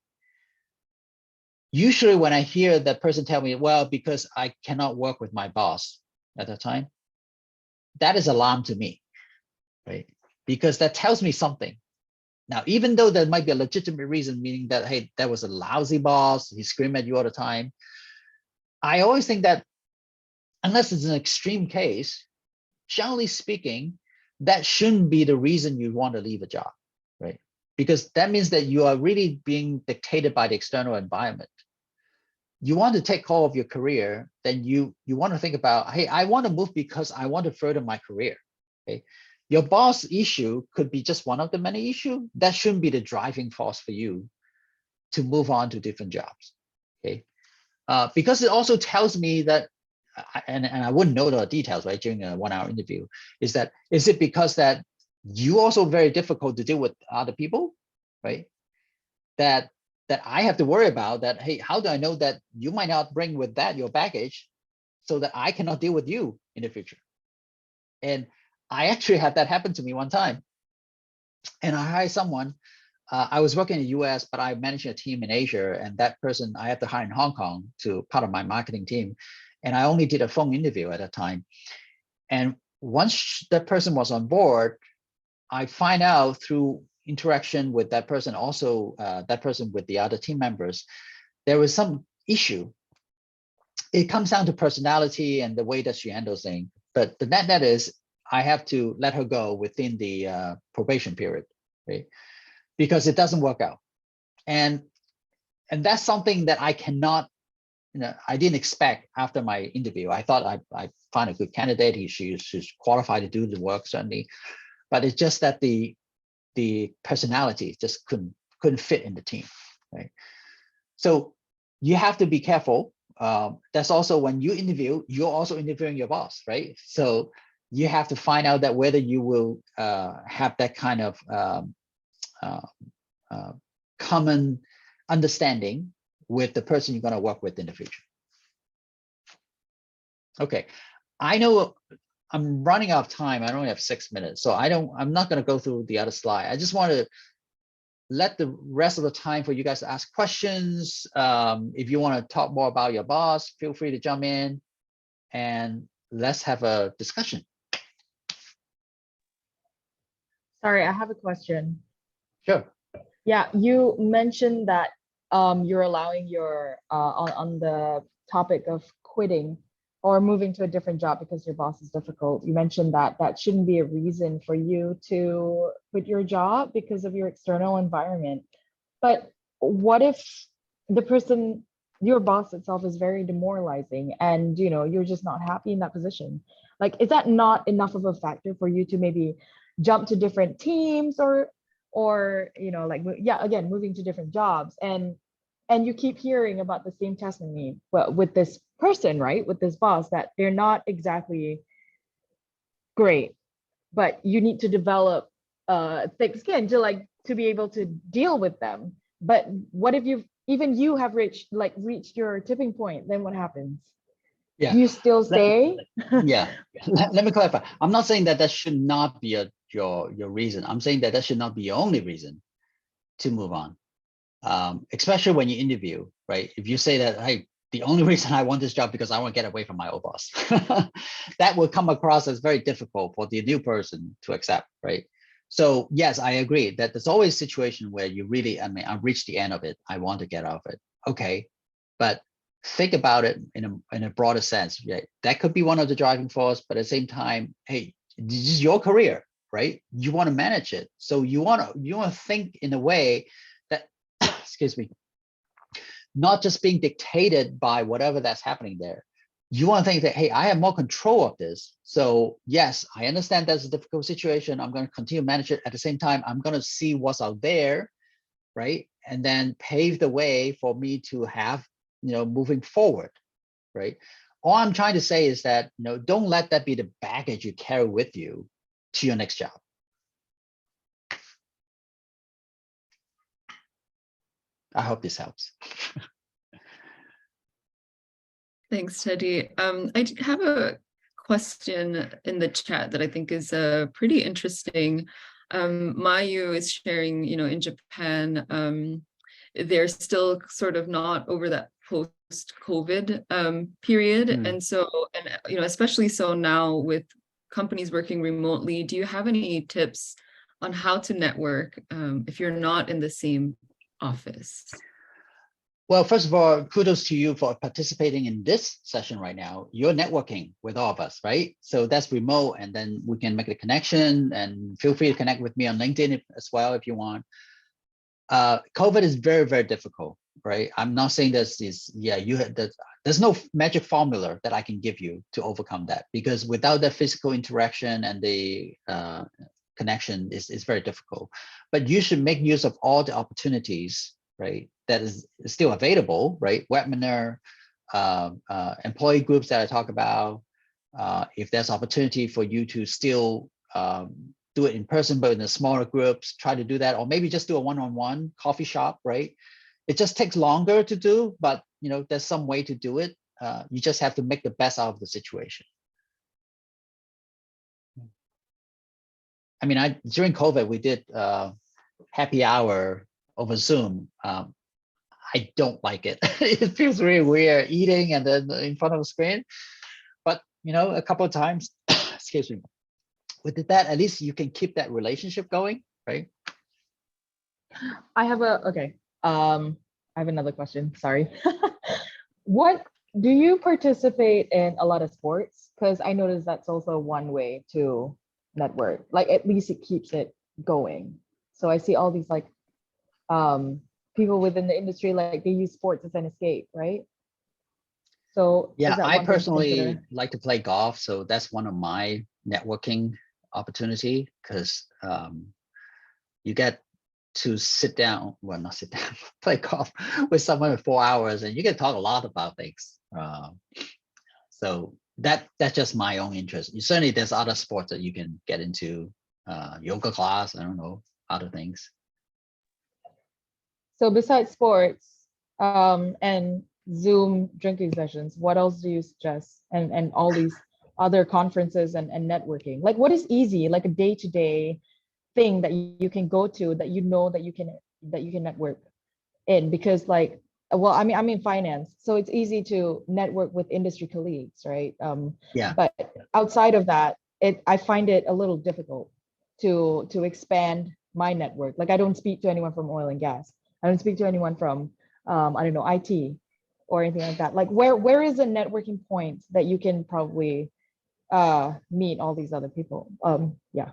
Speaker 2: Usually when I hear that person tell me, well, because I cannot work with my boss at the time, that is alarm to me, right? Because that tells me something. Now, even though there might be a legitimate reason, meaning that, hey, that was a lousy boss, he screamed at you all the time. I always think that unless it's an extreme case, generally speaking, that shouldn't be the reason you want to leave a job, right? Because that means that you are really being dictated by the external environment. You want to take hold of your career, then you want to think about, hey, I want to move because I want to further my career. Okay. Your boss issue could be just one of the many issues. That shouldn't be the driving force for you to move on to different jobs. Okay. Because it also tells me that, and I wouldn't know the details, right, during a 1 hour interview, is it because that you also very difficult to deal with other people, right? That I have to worry about that, hey, how do I know that you might not bring with that your baggage so that I cannot deal with you in the future? And I actually had that happen to me one time. And I hired someone, I was working in the US, but I managed a team in Asia, and that person I had to hire in Hong Kong to part of my marketing team. And I only did a phone interview at that time. And once that person was on board, I find out through interaction with that person, also that person with the other team members, there was some issue. It comes down to personality and the way that she handles things. But the net is, I have to let her go within the probation period, right? Because it doesn't work out. And that's something that I cannot, I didn't expect after my interview. I thought I find a good candidate. She's qualified to do the work, certainly. But it's just that the personality just couldn't fit in the team, right? So you have to be careful. That's also when you interview, you're also interviewing your boss, right? So you have to find out that whether you will have that kind of common understanding with the person you're going to work with in the future. Okay, I know I'm running out of time. I only have 6 minutes, so I'm not going to go through the other slide. I just want to let the rest of the time for you guys to ask questions. If you want to talk more about your boss, feel free to jump in and let's have a discussion.
Speaker 3: Sorry, I have a question.
Speaker 2: Sure.
Speaker 3: Yeah, you mentioned that you're allowing your on the topic of quitting or moving to a different job because your boss is difficult. You mentioned that that shouldn't be a reason for you to quit your job because of your external environment. But what if the person, your boss itself, is very demoralizing and you're just not happy in that position? Like, is that not enough of a factor for you to maybe jump to different teams, or like, yeah, again, moving to different jobs, and you keep hearing about the same testimony, but with this person, right, with this boss, that they're not exactly great, but you need to develop thick skin to be able to deal with them. But what if you have reached your tipping point? Then what happens?
Speaker 2: Yeah.
Speaker 3: Do you still
Speaker 2: Let-
Speaker 3: stay?
Speaker 2: Yeah. Let me clarify. I'm not saying that should not be your reason. I'm saying that should not be your only reason to move on. Especially when you interview, right? If you say that, hey, the only reason I want this job because I want to get away from my old boss, that will come across as very difficult for the new person to accept, right? So yes, I agree that there's always a situation where you really, I've reached the end of it. I want to get out of it. Okay, but think about it in a broader sense. Right? That could be one of the driving force, but at the same time, hey, this is your career, right? You want to manage it, so you want to think in a way that, excuse me, not just being dictated by whatever that's happening there. You want to think that, hey, I have more control of this. So yes, I understand that's a difficult situation. I'm going to continue to manage it. At the same time, I'm going to see what's out there, right? And then pave the way for me to have, moving forward, right? All I'm trying to say is that, don't let that be the baggage you carry with you to your next job. I hope this helps.
Speaker 1: Thanks, Teddy. I have a question in the chat that I think is pretty interesting. Mayu is sharing, in Japan, they're still sort of not over that post-COVID period. And so, especially so now with companies working remotely, do you have any tips on how to network if you're not in the same office?
Speaker 2: Well, first of all, kudos to you for participating in this session right now. You're networking with all of us, right? So that's remote, and then we can make the connection, and feel free to connect with me on LinkedIn as well if you want. COVID is very, very difficult, right? I'm not saying there's no magic formula that I can give you to overcome that, because without that physical interaction and the connection is very difficult. But you should make use of all the opportunities, right, that is still available, right? Webinar, employee groups that I talk about. If there's opportunity for you to still do it in person, but in the smaller groups, try to do that, or maybe just do a one-on-one coffee shop, right? It just takes longer to do, but there's some way to do it. You just have to make the best out of the situation. I mean, during COVID, we did happy hour over Zoom. I don't like it. It feels really weird eating and then in front of a screen. But a couple of times, excuse me, we did that. At least you can keep that relationship going, right?
Speaker 3: I have another question. Sorry. What do you participate in a lot of sports? Because I noticed that's also one way to network. Like, at least it keeps it going. So I see all these people within the industry, like they use sports as an escape, right? So
Speaker 2: yeah, I
Speaker 3: one thing to
Speaker 2: personally
Speaker 3: consider?
Speaker 2: like to play golf, so that's one of my networking opportunity, because you get to sit down, well, not sit down, play golf with someone for 4 hours, and you can talk a lot about things. So that's just my own interest. Certainly, there's other sports that you can get into, yoga class, I don't know, other things.
Speaker 3: So besides sports and Zoom drinking sessions, what else do you suggest? And all these other conferences and networking? Like, what is easy, like a day-to-day thing that you can go to that that you can network in? Because well, I'm in finance, so it's easy to network with industry colleagues, right?
Speaker 2: Yeah.
Speaker 3: But outside of that, I find it a little difficult to expand my network. Like, I don't speak to anyone from oil and gas. I don't speak to anyone from I don't know, IT or anything like that. Like, where is a networking point that you can probably meet all these other people? Yeah.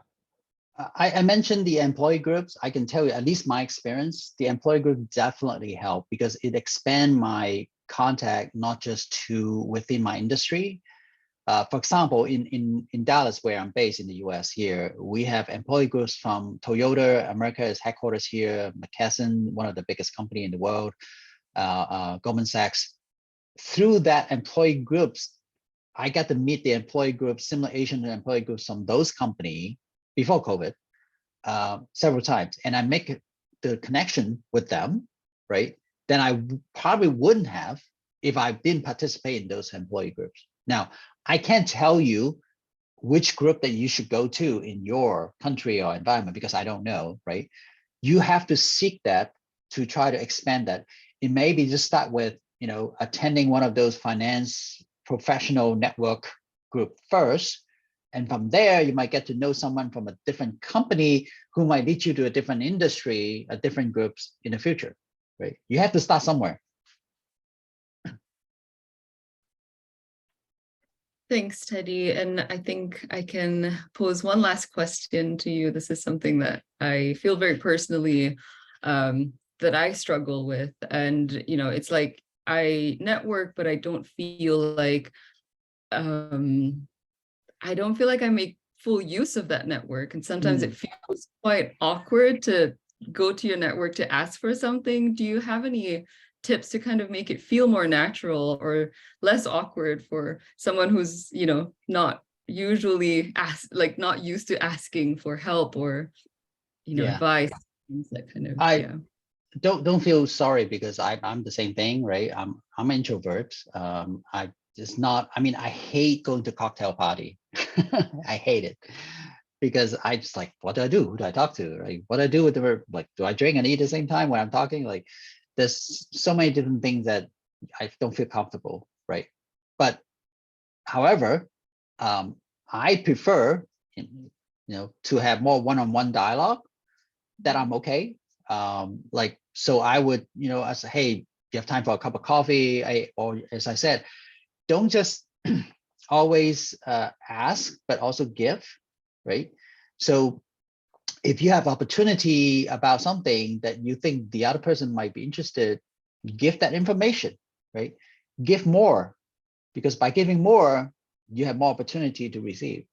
Speaker 2: I mentioned the employee groups. I can tell you, at least my experience, the employee group definitely help, because it expand my contact, not just to within my industry, For example, in Dallas, where I'm based in the US here, we have employee groups from Toyota. America is headquarters here. McKesson, one of the biggest company in the world, Goldman Sachs. Through that employee groups, I got to meet the employee groups, similar Asian employee groups from those company before COVID several times. And I make the connection with them, right? Then I probably wouldn't have if I didn't participate in those employee groups. Now, I can't tell you which group that you should go to in your country or environment because I don't know, right? You have to seek that to try to expand that. It may be just start with, attending one of those finance professional network group first. And from there, you might get to know someone from a different company who might lead you to a different industry, a different groups in the future, right? You have to start somewhere.
Speaker 1: Thanks, Teddy. And I think I can pose one last question to you. This is something that I feel very personally that I struggle with. And, it's like I network, but I don't feel like I make full use of that network. And sometimes it feels quite awkward to go to your network to ask for something. Do you have any tips to kind of make it feel more natural or less awkward for someone who's, not usually not used to asking for help or, advice, things that kind of,
Speaker 2: Don't feel sorry because I'm the same thing, right? I'm an introvert. I hate going to cocktail party. I hate it because I just like, what do I do? Who do I talk to? Right? What do I do with do I drink and eat at the same time when I'm talking? Like, there's so many different things that I don't feel comfortable, right? But however, I prefer, to have more one-on-one dialogue. That I'm okay. So I would, I say, hey, do you have time for a cup of coffee? Or as I said, don't just always ask, but also give, right? So if you have opportunity about something that you think the other person might be interested, give that information, right? Give more, because by giving more, you have more opportunity to receive.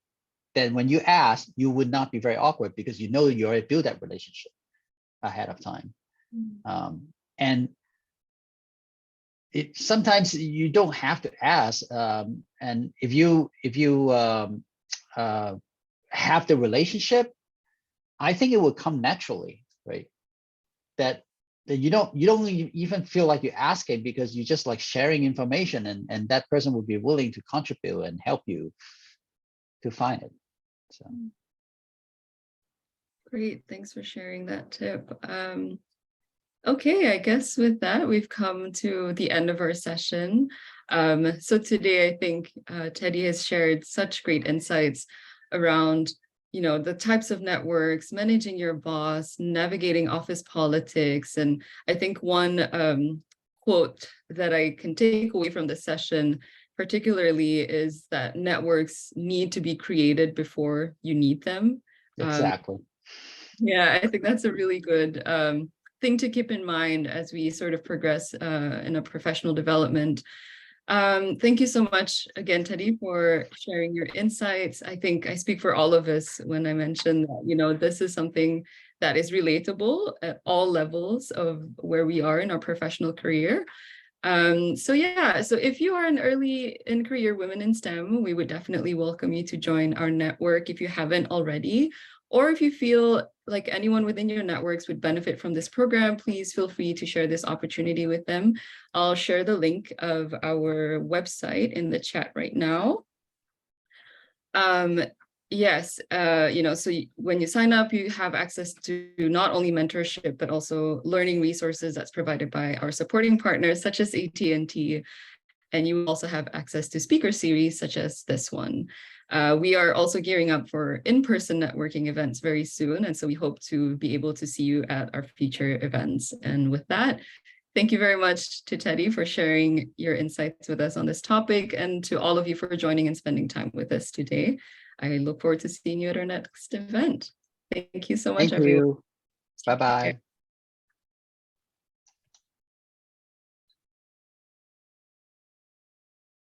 Speaker 2: Then when you ask, you would not be very awkward because you already built that relationship ahead of time. And sometimes you don't have to ask. And if you have the relationship, I think it will come naturally, right? That you don't even feel like you're asking because you're just like sharing information, and that person will be willing to contribute and help you to find it. So.
Speaker 1: Great, thanks for sharing that tip. Okay, I guess with that, we've come to the end of our session. So today, I think Teddy has shared such great insights around, the types of networks, managing your boss, navigating office politics. And I think one quote that I can take away from this session particularly is that networks need to be created before you need them.
Speaker 2: Exactly.
Speaker 1: Yeah, I think that's a really good thing to keep in mind as we sort of progress in a professional development. Thank you so much again, Teddy, for sharing your insights. I think I speak for all of us when I mention that, this is something that is relatable at all levels of where we are in our professional career. So if you are an early in career women in STEM, we would definitely welcome you to join our network if you haven't already. Or if you feel like anyone within your networks would benefit from this program, please feel free to share this opportunity with them. I'll share the link of our website in the chat right now. So when you sign up, you have access to not only mentorship, but also learning resources that's provided by our supporting partners, such as AT&T. And you also have access to speaker series such as this one. We are also gearing up for in-person networking events very soon. And so we hope to be able to see you at our future events. And with that, thank you very much to Teddy for sharing your insights with us on this topic, and to all of you for joining and spending time with us today. I look forward to seeing you at our next event. Thank you so much,
Speaker 2: everyone. Thank you. Bye-bye.